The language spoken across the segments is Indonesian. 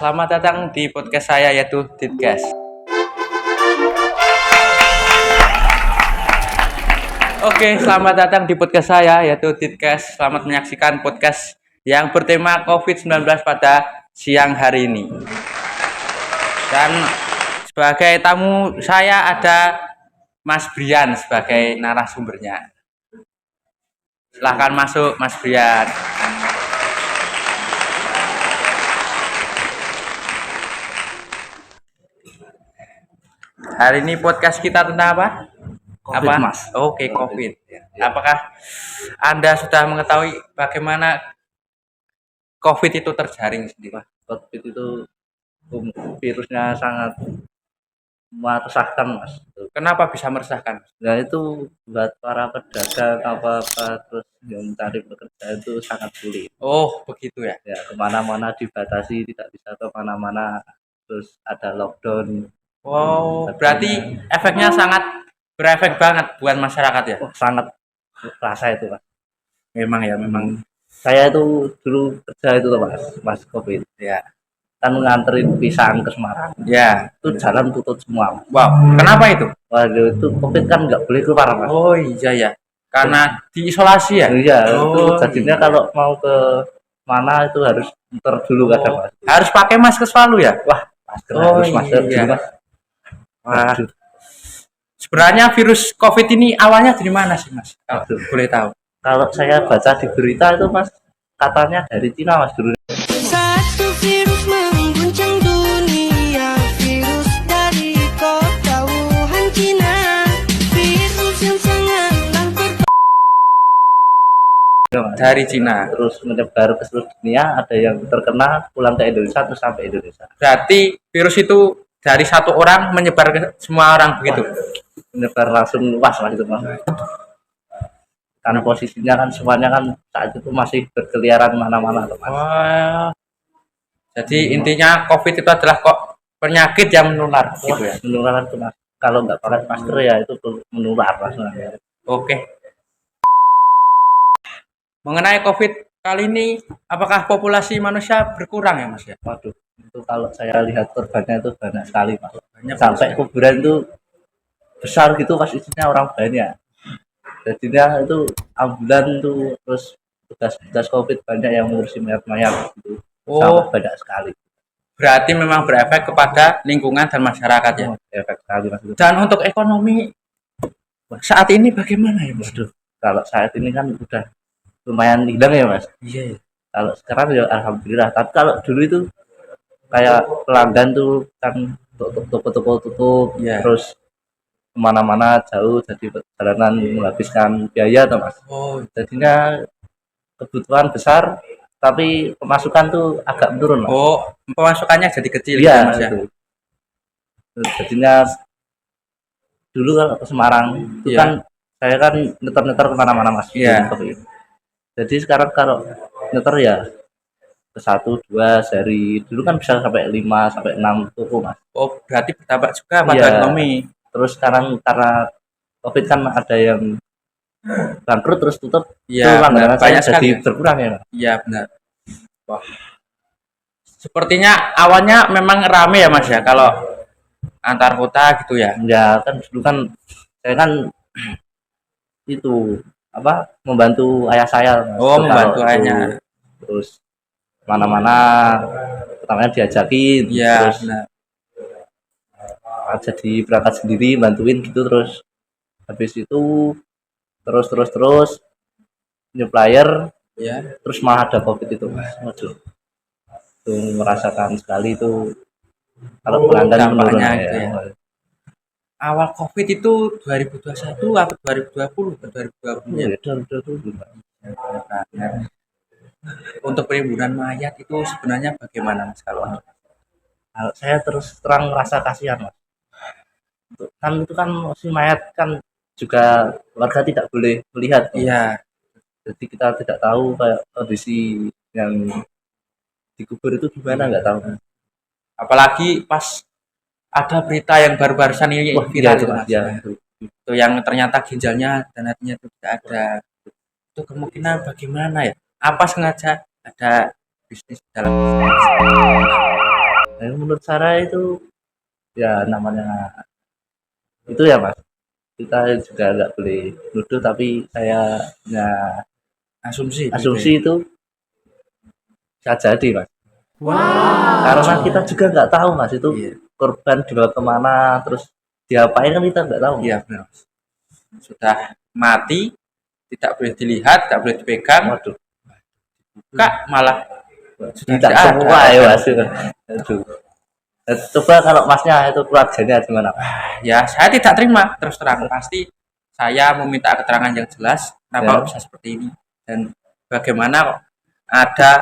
Selamat datang di podcast saya yaitu Ditcast. Oke, selamat datang di podcast saya yaitu Ditcast. Selamat menyaksikan podcast yang bertema COVID-19 pada siang hari ini. Dan sebagai tamu saya ada Mas Brian sebagai narasumbernya. Silahkan masuk Mas Brian. Hari ini podcast kita tentang apa? COVID, apa? Mas. Oke, COVID. Apakah Anda sudah mengetahui bagaimana COVID itu terjaring sendiri? COVID itu virusnya sangat meresahkan, Mas. Kenapa bisa meresahkan? Nah itu buat para pedagang apa-apa terus yang mencari pekerjaan itu sangat sulit. Oh, begitu ya. Ya kemana-mana dibatasi, tidak bisa kemana-mana. Terus ada lockdown. Wow, berarti efeknya sangat berefek banget buat masyarakat ya? Sangat terasa itu, Mas. Memang ya, memang. Saya itu dulu kerja itu loh, Mas COVID. Ya. Kan nganterin pisang ke Semarang. Ya. Itu jalan tutup semua, Mas. Wow, kenapa itu? Waduh, itu COVID kan nggak boleh keluar, Mas. Oh iya ya, karena diisolasi ya? Iya, Oh, itu jadinya kalau mau ke mana itu harus muter dulu kadang, Mas. harus pakai masker selalu ya? Wah, masker Oh, harus masker iya. dulu, Mas. Wah, Aduh, sebenarnya virus COVID ini awalnya dari mana sih, Mas? Kalau Aduh. boleh tahu. Kalau saya baca di berita itu, Mas, katanya dari Cina, Mas, dulu. Satu virus mengguncang dunia, virus dari kota Wuhan, Cina. Virus yang sangatlah Dari Cina. Terus menyebar ke seluruh dunia, ada yang terkena pulang ke Indonesia terus sampai Indonesia. Berarti virus itu dari satu orang menyebar ke semua orang begitu. Menyebar langsung luas, Mas, itu, Mas. Karena posisinya kan semuanya kan saat itu masih berkeliaran mana-mana, Mas. Wah. Jadi intinya COVID itu adalah kok penyakit yang menular gitu ya. Menular itu, Mas. Kalau nggak pakai masker ya itu menular, Mas. Oke. Mengenai COVID kali ini, apakah populasi manusia berkurang ya, Mas ya? Waduh, itu kalau saya lihat korbannya itu banyak sekali, Mas. Banyak Sampai kuburan itu besar gitu pas isinya orang banyak. Jadinya itu ambulan tuh terus tugas COVID banyak yang ngurusi mayat-mayat gitu. Oh. Sangat banyak sekali. Berarti memang berefek kepada lingkungan dan masyarakat ya. Efek sekali, Mas. Dan untuk ekonomi saat ini bagaimana ya, Mas? Waduh, kalau saat ini kan udah lumayan hilang ya, Mas. Iya. Kalau sekarang ya alhamdulillah. Tapi kalau dulu itu kayak pelanggan tuh kan toko-toko tutup, Iya. terus kemana-mana jauh, jadi perjalanan menghabiskan biaya, toh, Mas. Oh, Jadinya kebutuhan besar, tapi pemasukan tuh agak menurun, Mas. oh, pemasukannya jadi kecil Iya, gitu, Mas ya. itu. Jadinya dulu kalau ke Semarang itu Iya. kan saya kan nyetor kemana-mana, Mas. Iya. Jadi sekarang kalau nyetor ya ke 1, 2 sehari, dulu kan bisa sampai 5 sampai 6 toko, Mas. Oh, berarti berdampak juga pada Iya. ekonomi. Terus sekarang karena COVID kan ada yang bangkrut terus tutup, Iya, itu langganan benar. saya Banyak jadi sekali. berkurang ya, Mas. Iya, benar. Wah. Sepertinya awalnya memang rame ya, Mas ya, kalau antar kota gitu ya. Ya kan dulu kan saya kan itu apa membantu ayah saya, Mas. Oh, Itu membantu kalau ayahnya. itu, terus mana-mana pertamanya diajakin, Iya, terus benar. jadi berangkat sendiri bantuin gitu, terus habis itu terus supplier, Iya. terus malah ada COVID itu, Mas. Waduh, itu merasakan sekali itu kalau pelanggan menurun dampaknya ya. gitu ya. Awal COVID itu 2021 atau 2020 atau 2020 ya? Udah tuh. Nah, untuk penimbunan mayat itu sebenarnya bagaimana, Mas, kalau Kalau saya terus terang merasa kasihan, Mas. Kan itu kan si mayat kan juga warga tidak boleh melihat, Mas. iya, Jadi kita tidak tahu kayak kondisi yang dikubur itu gimana, nggak tahu. apalagi pas ada berita yang baru-barusan ini Wah, viral itu, itu, Mas. Mas. Ya, Itu yang ternyata ginjalnya dan hatinya itu tidak ada. Itu kemungkinan bagaimana ya? Apa sengaja ada bisnis dalam bisnis? Menurut saya itu ya namanya itu ya mas, kita juga nggak boleh nuduh, tapi saya punya Asumsi. asumsi itu bisa jadi mas, karena kita juga nggak tahu mas itu Iya. korban dibawa kemana, terus diapain kan kita nggak tahu. Iya benar. Mas. Sudah mati, tidak boleh dilihat, tidak boleh dipegang, Waduh, buka malah sudah tidak tidak semua ada. ya mas. Aduh. Coba kalau masnya itu keluarganya gimana? Ya saya tidak terima, terus terang pasti saya meminta keterangan yang jelas kenapa Ya. kok bisa seperti ini dan bagaimana kok ada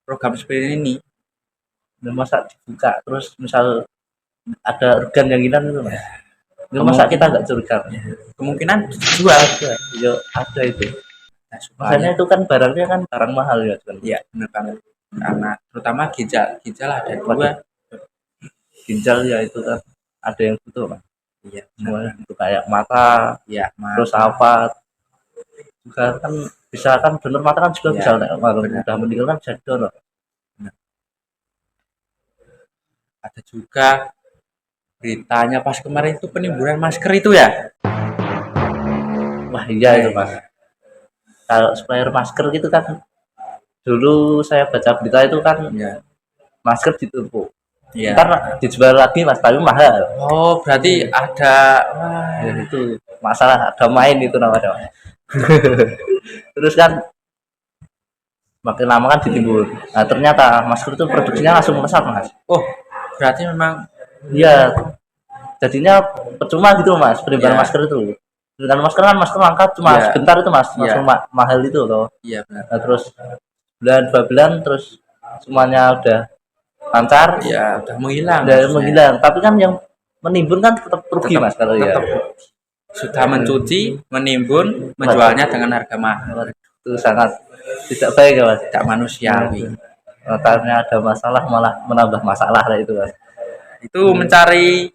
program seperti ini. Dan masa dibuka terus misal ada organ yang hilang itu mas, itu masa kita nggak curiga? Kemungkinan dijual. Ada, ya ada itu. Nah, Makanya itu kan barangnya kan barang mahal ya kan. iya benar banget, karena terutama ginjal ada dua. Ginjal ya itu kan ada yang butuh mas. Iya Semuanya benar. itu kayak mata, Iya terus apa juga kan bisa kan donor mata kan juga Iya, bisa kalau benar. udah meninggal kan bisa donor. Ada juga beritanya pas kemarin itu penimbunan masker itu ya. Wah iya itu mas. Kalau supplier masker gitu kan, dulu saya baca berita itu kan Iya. masker ditumpuk. Iya. Ntar dijual lagi mas, tapi mahal. Oh berarti ada. Wah, Ya, itu masalah ada main itu namanya mas. Terus kan makin lama kan ditimbun. Nah ternyata masker itu produksinya langsung melesat mas. oh berarti memang Iya, jadinya percuma gitu mas penimbunan Iya. masker itu. Dengan masker kan masker langka cuma Iya. sebentar itu mas, Iya. langsung mahal itu loh. iya benar. Nah, terus bulan 2 bulan terus semuanya udah lancar, Ya udah menghilang. udah maksudnya. menghilang. Tapi kan yang menimbun kan tetap rugi Tetap- mas kalau ya. tetap sudah mencuci, menimbun, menjualnya dengan harga mahal. Itu sangat tidak baik ya mas. Tidak manusiawi. Karena ada masalah malah menambah masalah lah itu mas. Itu mencari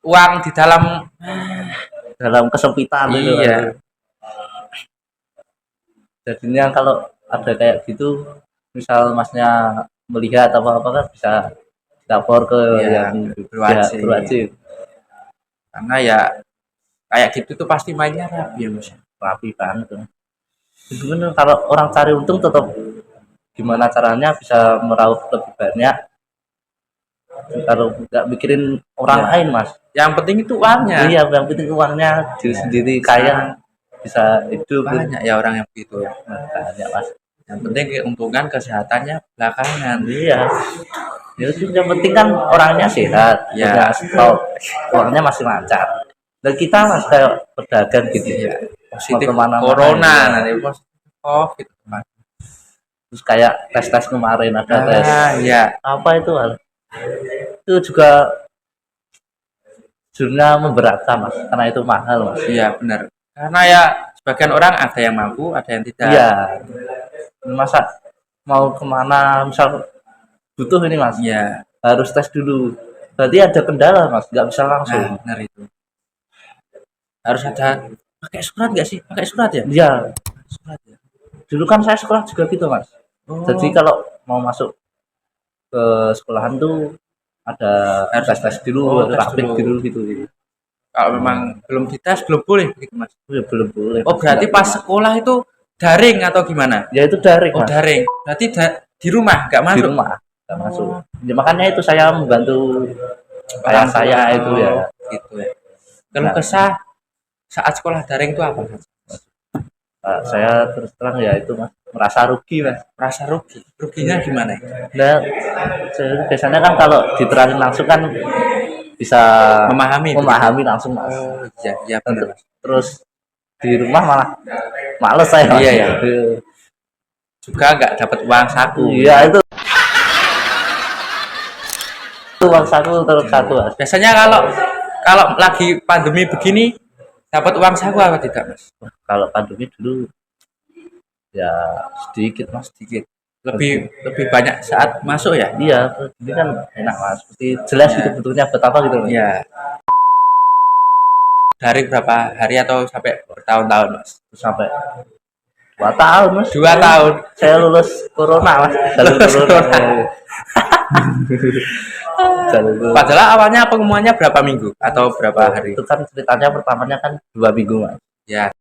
uang di dalam. Dalam kesempitan itu. Iya. Mas. Jadinya kalau ada kayak gitu, misal masnya melihat apa-apa kan bisa lapor ke Iya, yang berwajib. berwajib. Karena ya kayak gitu tuh pasti mainnya rapi ya mas. Rapi banget tuh. Gimana kalau orang cari untung tetap gimana caranya bisa meraup lebih banyak, kalau nggak mikirin orang Iya. lain mas. Yang penting itu uangnya. Iya, yang penting uangnya diri sendiri kaya bisa hidup. Banyak ya orang yang begitu. Banyak mas. Yang penting keuntungan kesehatannya belakangan. Iya. Ya, itu yang penting kan orangnya sehat, Iya. punya stok, uangnya masih lancar. Dan kita mas kayak pedagang gitu Iya. ya. Positif Mau kemana-mana, corona iya. nanti positif COVID. Terus kayak tes kemarin ada tes Iya. apa itu Mas? Itu juga jurnal memberatkan mas, karena itu mahal mas. Iya benar. Karena ya sebagian orang ada yang mampu, ada yang tidak. Iya. Masa mau kemana misal butuh ini mas, Iya. harus tes dulu. Berarti ada kendala mas, nggak bisa langsung. Nah, benar itu. Harus ada pakai surat nggak sih? Pakai surat ya? Iya. Surat ya. Dulu kan saya sekolah juga gitu mas. Oh, Jadi kalau mau masuk ke sekolahan tuh ada Harus tes dulu, oh, tes rapid dulu. dulu gitu. kalau memang belum dites belum boleh begitu mas. Ya, belum boleh. Oh berarti pas sekolah itu daring atau gimana? ya itu daring Oh mas. daring. Berarti di rumah nggak Di masuk. rumah nggak masuk. Ya, makanya itu saya membantu ayah saya itu ya. Gitu ya. Kalau Nah. kesah saat sekolah daring itu apa? Mas? Saya terus terang ya itu mas merasa rugi mas. Merasa rugi. Ruginya gimana? Nah, biasanya kan kalau diterangin langsung kan bisa Memahami. langsung mas. Oh iya iya benar. Mas. Terus di rumah malah males saya mas. Iya, ya. Juga nggak dapat uang saku. Iya itu uang satu terus satu mas. Biasanya kalau lagi pandemi begini dapat uang saku apa tidak mas? Kalau pandemi dulu ya sedikit mas. Sedikit. Lebih banyak saat masuk ya? Iya ini kan enak mas. Seperti jelas Iya. gitu bentuknya buat apa gitu mas. Iya. Dari berapa hari atau sampai bertahun-tahun mas? Terus sampai 2 tahun mas. 2 tahun. Saya lulus corona mas. Lulus corona. Dan itu, Padahal awalnya pengumumannya berapa minggu atau berapa hari? itu kan ceritanya pertamanya kan 2 minggu mas. Ya.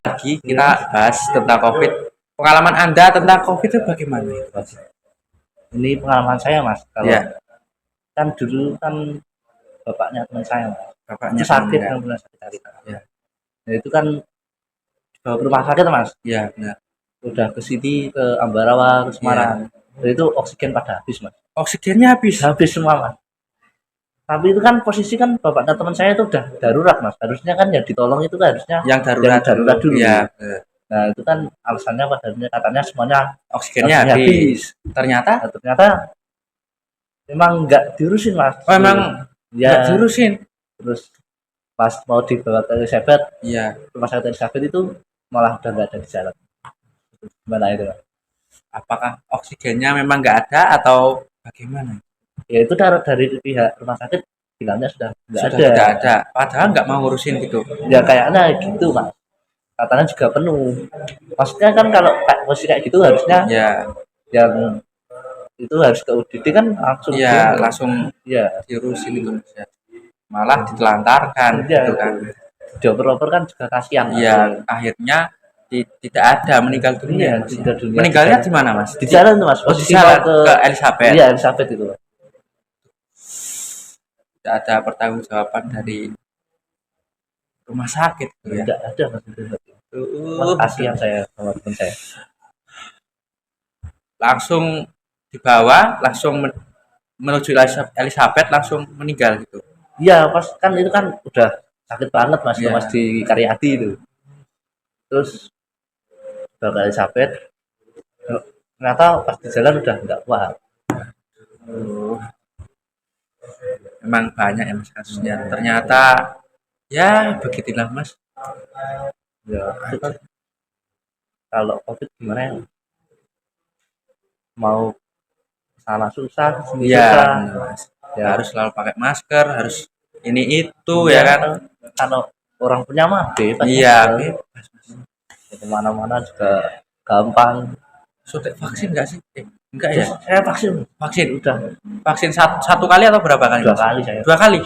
Lagi kita bahas tentang COVID. Pengalaman Anda tentang COVID itu bagaimana? Mas? Ini pengalaman saya mas. Kalau Ya, kan dulu kan bapaknya teman saya mas. bapaknya Itu sakit temennya. kan benar sakit. Ya. Nah, itu kan dibawa ke rumah sakit mas. Ya, benar. Udah ke sini ke Ambarawa ke Semarang. Dan itu oksigen pada habis mas. Oksigennya habis. Habis semua mas. Tapi itu kan posisi kan bapaknya teman saya itu udah darurat mas. Harusnya kan yang ditolong itu kan harusnya Yang darurat, yang darurat dulu. Ya, Nah itu kan alasannya katanya semuanya oksigennya habis. Ternyata Nah, ternyata memang nggak diurusin mas. emang nggak Ya diurusin. terus pas mau dibawa ke Elizabeth, Iya. rumah sakit Elizabeth itu malah udah nggak ada di jalan. Gimana itu mas? Apakah oksigennya memang nggak ada atau bagaimana? Ya itu dari pihak rumah sakit bilangnya sudah nggak Sudah ada. tidak ada. Padahal nggak mau ngurusin gitu. Ya kayaknya gitu mas. Katanya juga penuh. Maksudnya kan kalau posisi kayak gitu harusnya Ya, yang itu harus ke UGD kan langsung iya langsung ya diurusin itu Mas, ya. Malah ditelantarkan Iya. gitu kan. dioper-oper kan juga kasihan. Iya, akhirnya tidak ada meninggal dunia. Iya, Mas, ya. meninggal dunia. Meninggalnya di mana Mas? Di jalan tuh mas. Oh, di Posisi jalan mau ke Elizabeth. Iya Elizabeth itu. Tidak ada pertanggungjawaban dari rumah sakit gitu ya. Tidak ada mas. Mas, kasihan saya sama teman saya. Langsung dibawa, langsung menuju Elizabeth, langsung meninggal gitu. Iya pas kan itu kan udah sakit banget mas. Iya. Mas di Karyadi itu. Terus udah ke Elizabeth. Ternyata pas di jalan udah nggak kuat. Memang banyak ya Mas kasusnya. Ternyata ya begitulah Mas. Ya itu kan kalau COVID gimana ya? Mau sana susah, sini Iya, susah. benar, Mas. Ya Harus selalu pakai masker, harus ini itu Iya, ya kan. kalau orang punya mah bebas. Iya, Mas. bebas, Mas. Ya, kemana-mana juga gampang. Suntik vaksin enggak sih? Enggak ya? Terus saya vaksin Vaksin. udah Vaksin satu kali atau berapa kali? 2 Mas? kali saya. 2 kali.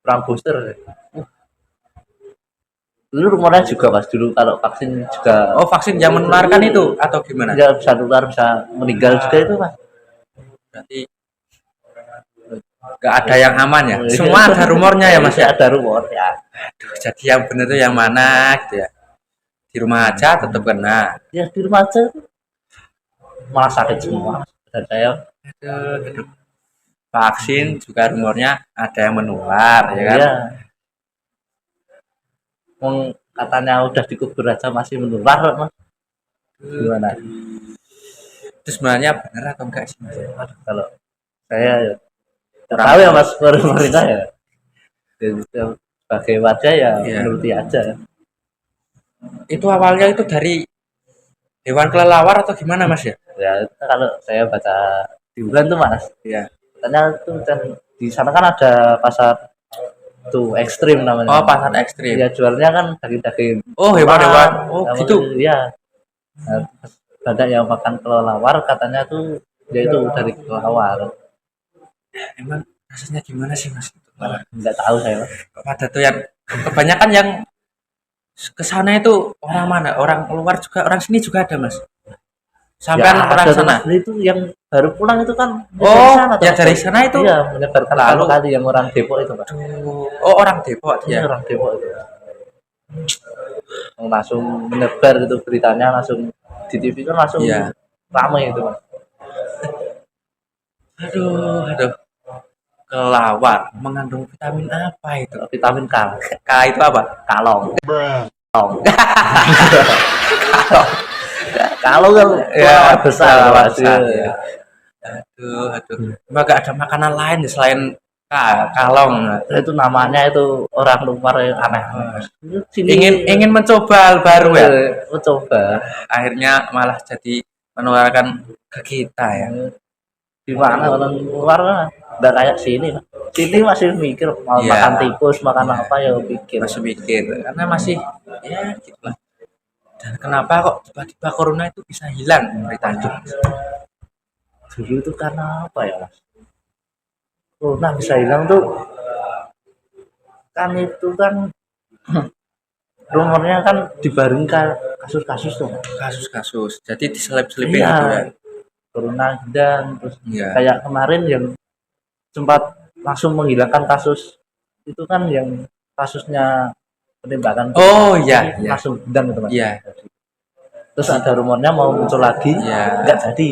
Perang booster. Dulu rumornya juga mas dulu kalau vaksin juga Oh, vaksin yang menularkan itu atau gimana? ya bisa nular bisa meninggal juga itu mas. Berarti enggak ada yang aman ya. Semua ada rumornya ya Mas ya. Ada rumor ya. Aduh, jadi yang benar itu yang mana gitu ya. Di rumah aja tetap kena. Ya di rumah aja malah sakit semua. Dan saya Aduh. Vaksin juga rumornya ada yang menular ya kan. ya katanya udah dikubur aja masih menular mas. Gimana? Itu sebenarnya benar atau enggak sih Mas? Aduh, kalau saya ya Kurang tahu ya mas pemerintah ya. Jadi, sebagai warga ya Iya. menuruti aja. Itu awalnya itu dari hewan kelelawar atau gimana Mas ya? Ya itu kalau saya baca di Wuhan tuh mas, Iya. katanya tuh kan di sana kan ada pasar tuh ekstrim namanya. Oh, pasar ekstrim. Ya jualnya kan daging-daging. Oh, hewan-hewan. Oh, Sama- gitu. Iya. Nah, terus ada yang makan kelelawar katanya tuh dia itu dari kelelawar. Emang rasanya gimana sih Mas? Nggak tahu saya mas. Pada tuh yang kebanyakan yang ke sana itu orang mana? Orang luar juga, orang sini juga ada Mas. Sampai Ya, orang ada sana. teman itu yang baru pulang itu kan Oh, dari yang dari sana itu. iya menyebarkan Lalu- lalu tadi yang orang Depok itu mas. Oh, orang Depok Iya, dia. orang Depok itu. Langsung menyebar itu beritanya langsung di TV kan langsung Iya. ramai itu mas. Aduh. Kelawar mengandung vitamin apa itu? Vitamin K, K itu apa? kalong. Kalong. Kalau kan Ya, besar, kelelawar Mas. besar, Iya. ya. Aduh. Emang gak ada makanan lain selain kalong. Itu namanya itu orang luar yang aneh. Ingin mencoba hal baru ya. Mencoba. Akhirnya malah jadi menularkan ke kita ya. Di mana orang luar nggak kayak sini. Sini masih mikir mau Iya. makan tikus, makan apa ya pikir. Masih mikir karena masih ya gitu lah. Dan kenapa kok tiba-tiba corona itu bisa hilang beritanya? dulu itu karena apa ya mas? Corona bisa hilang tuh kan itu kan rumornya kan dibarengi kasus-kasus tuh Mas. Kasus-kasus. Jadi diselip-selipin Iya. gitu ya. Corona dan terus Iya. kayak kemarin yang sempat langsung menghilangkan kasus itu kan yang kasusnya penembakan Oh iya, iya. langsung dan itu mas. Iya. Terus ada rumornya mau muncul lagi, Iya. nggak jadi.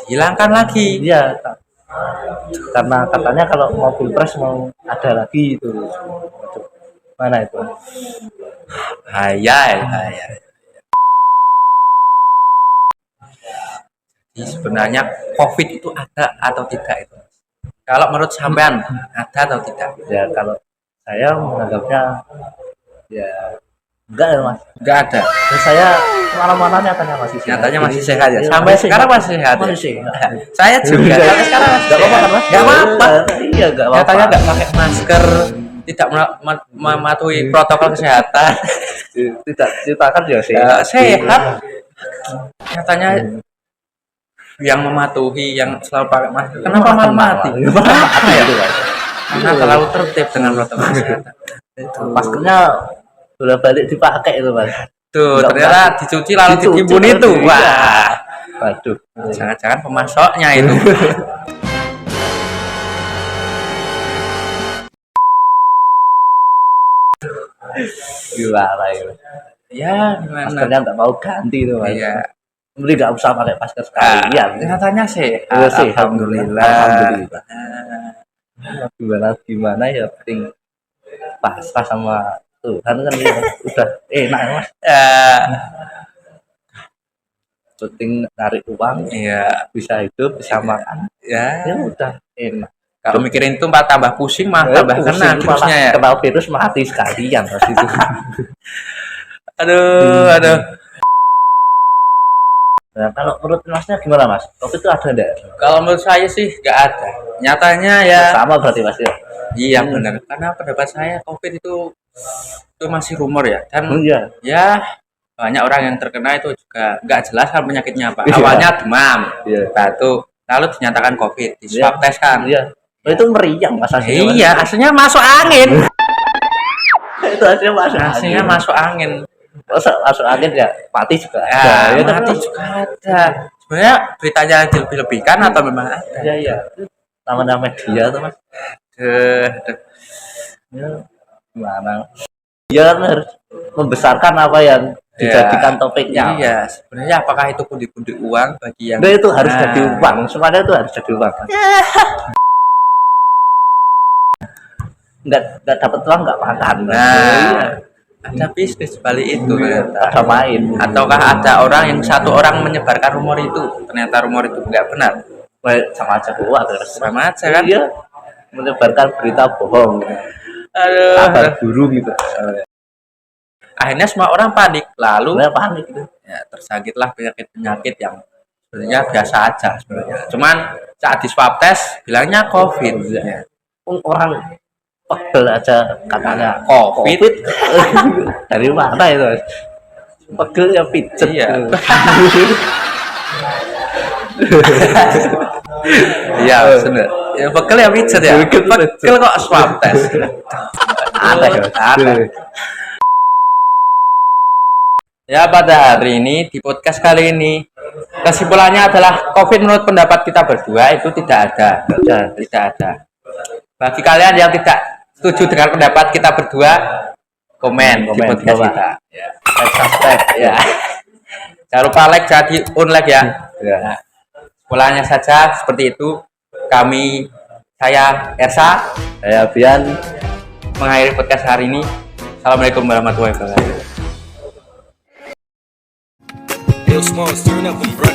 Hilangkan lagi. Iya, karena katanya kalau mau pilpres mau ada lagi itu. Mana itu? Hayal. Jadi sebenarnya COVID itu ada atau tidak itu? Kalau menurut sampean ada atau tidak? Ya kalau saya menganggapnya ya enggak ya mas. Enggak ada. Dan saya kemana-mana nyatanya masih sehat. Nyatanya masih sehat ya. Iya, Sampai sekarang masih sehat ya? Masih sehat. Saya juga. Sampai sekarang masih Nggak apa-apa sehat. kan mas? Nggak apa-apa. Iya nggak apa-apa. Nyatanya nggak pakai masker, tidak mematuhi protokol kesehatan. Tidak ceritakan ya sih. Ya, sehat. Nyatanya yang mematuhi, yang selalu pakai masker. Kenapa malah mati? Apa ya? Karena terlalu tertib dengan protokol kesehatan. Maskernya bolak balik dipakai itu mas. Tuh, Nggak ternyata pernah dicuci lalu dicuci ditimbun lalu itu. di- Wah, Waduh. jangan-jangan pemasoknya itu. Gimana ya? Ya, gimana? Maskernya nggak mau ganti tuh mas. Iya. Mending nggak usah pakai masker Ah, sekalian. nyatanya sehat. Iya sih, Alhamdulillah. Alhamdulillah. Gimana ya penting pasrah sama Tuhan kan ya, udah enak ya, mas. Eh, Penting narik uang iya, bisa hidup bisa makan ya. ya udah enak. Kalau mikirin itu malah tambah pusing, malah tambah Pusing, kena virusnya malah ya. kena virus mati sekalian mas itu. Aduh. Nah, kalau menurut masnya gimana mas? Covid itu ada enggak? Kalau menurut saya sih nggak ada. Nyatanya ya, Sama berarti mas ya? iya benar. Karena pendapat saya COVID itu masih rumor ya. Dan Iya. ya banyak orang yang terkena itu juga nggak jelas kan penyakitnya apa. Iya. Awalnya demam, Iya. batuk, lalu dinyatakan COVID, di swab tes kan. Iya. Oh, itu meriang mas aslinya, Mas. Iya, aslinya masuk angin. Itu aslinya masuk Aslinya angin. masuk angin. Masuk angin ya mati juga ada. Ya, Ya, kan? mati juga ada. Sebenarnya beritanya dilebih-lebihkan atau memang ada? Iya iya. Nama-nama media tuh mas. Duh. Ya, gimana? Ya kan harus membesarkan apa yang dijadikan topiknya. Iya, sebenarnya apakah itu pundi-pundi uang bagi yang Nah, itu harus Nah. jadi uang. Semuanya itu harus jadi uang. Nggak dapat uang nggak makan. Nah, ada bisnis balik itu ternyata. Ada main. Ataukah ada orang yang satu orang menyebarkan rumor itu, ternyata rumor itu nggak benar. Kayak sama aja gua terus. Sama aja kan? Iya. Menyebarkan berita bohong. Kabar Aduh. burung gitu. Akhirnya semua orang panik, lalu Sebenarnya panik gitu. ya tersakitlah penyakit-penyakit yang sebenarnya biasa aja sebenarnya. Cuman saat di swab test bilangnya COVID. Ya. Orang pegel aja katanya COVID. Dari mana itu? Pegel ya pijet. Iya. Iya, benar. Ya pegel ya pijet ya. Pegel kok swab test. Aneh ya. Aneh. Ya pada hari ini di podcast kali ini kesimpulannya adalah COVID menurut pendapat kita berdua itu tidak ada. Tidak ada. Bagi kalian yang tidak setuju dengan pendapat kita berdua, komen di podcast coba. kita. Ya. Like, subscribe Ya. Jangan lupa like, jadi unlike ya. ya. Nah, kesimpulannya saja seperti itu. Saya Ersa Saya Bian. mengakhiri podcast hari ini. Assalamualaikum warahmatullahi wabarakatuh. Real small, turn up, bro.